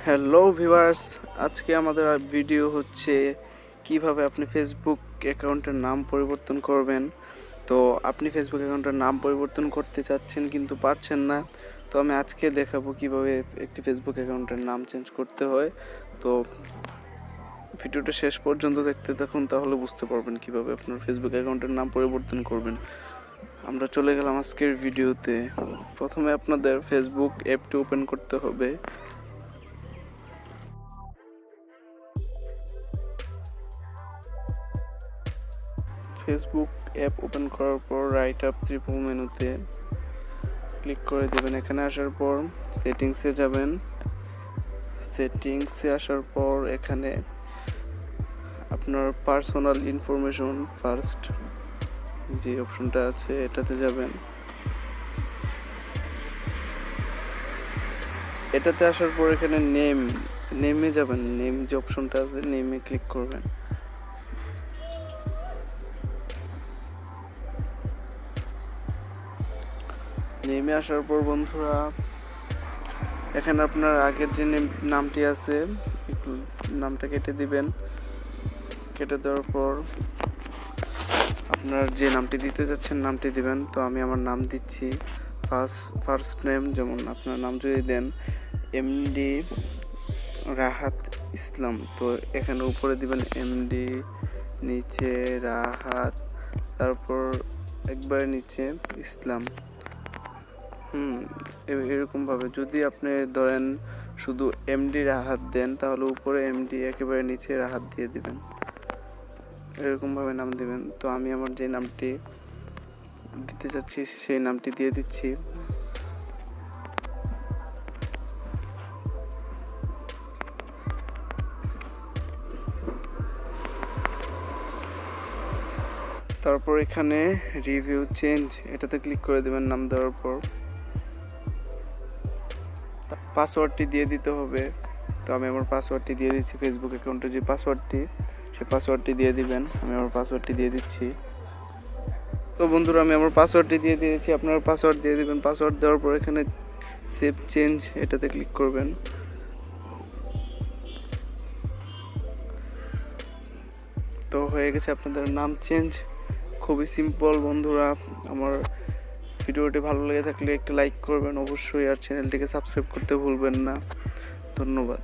Hello viewers, আজকে আমাদের video হচ্ছে কিভাবে আপনি ফেসবুক অ্যাকাউন্টের নাম পরিবর্তন করবেন। তো আপনি ফেসবুক অ্যাকাউন্টের নাম পরিবর্তন করতে চাচ্ছেন কিন্তু পারছেন না। তো আমি আজকে দেখাবো কিভাবে একটি ফেসবুক অ্যাকাউন্টের নাম চেঞ্জ করতে হয়। তো ভিডিওটা শেষ পর্যন্ত দেখতে থাকুন, তাহলে বুঝতে পারবেন কিভাবে আপনার ফেসবুক অ্যাকাউন্টের নাম পরিবর্তন করবেন। আমরা চলে গেলাম আজকের ভিডিওতে। প্রথমে আপনাদের ফেসবুক অ্যাপটি ওপেন করতে হবে। ফেসবুক অ্যাপ ওপেন করার পর রাইট আপ ট্রিপল মেনুতে ক্লিক করে দেবেন। এখানে আসার পর সেটিংসে যাবেন। সেটিংসে আসার পর এখানে আপনার পার্সোনাল ইনফরমেশন ফার্স্ট যে অপশনটা আছে এটাতে যাবেন। এটাতে আসার পর এখানে নেমে যাবেন। নেম যে অপশনটা আছে নেমে ক্লিক করবেন। নেমে আসার পর বন্ধুরা এখানে আপনার আগের যে নামটি আছে একটু নামটা কেটে দিবেন। কেটে দেওয়ার পর আপনার যে নামটি দিতে যাচ্ছেন নামটি দিবেন। তো আমি আমার নাম দিচ্ছি ফার্স্ট নেম, যেমন আপনার নাম যদি দেন এমডি রাহাত ইসলাম, তো এখানে উপরে দিবেন এমডি, নিচে রাহাত, তারপর একবারে নিচে ইসলাম। এরকমভাবে যদি আপনি ধরেন শুধু এমডি রাহাত দেন তাহলে উপরে এমডি একেবারে নিচে রাহাত দিয়ে দিবেন। এরকমভাবে নাম দিবেন। তো আমি আমার যে নামটি দিতে চাচ্ছি সেই নামটি দিয়ে দিচ্ছি। তারপর এখানে রিভিউ চেঞ্জ এটাতে ক্লিক করে দেবেন নাম দেওয়ার পর। পাসওয়ার্ডটি দিয়ে দিতে হবে। তো আমি আমার পাসওয়ার্ডটি দিয়ে দিচ্ছি। ফেসবুক অ্যাকাউন্টের যে পাসওয়ার্ডটি সেই পাসওয়ার্ডটি দিয়ে দিবেন। আমি আমার পাসওয়ার্ডটি দিয়ে দিচ্ছি। তো বন্ধুরা আমি আমার পাসওয়ার্ডটি দিয়ে দিয়েছি, আপনারা পাসওয়ার্ড দিয়ে দিবেন। পাসওয়ার্ড দেওয়ার পর এখানে সেভ চেঞ্জ এটাতে ক্লিক করবেন। তো হয়ে গেছে আপনাদের নাম চেঞ্জ। খুবই সিম্পল বন্ধুরা। আমার ভিডিওটি ভালো লেগে থাকলে একটা লাইক করবেন অবশ্যই, আর চ্যানেলটিকে সাবস্ক্রাইব করতে ভুলবেন না। ধন্যবাদ।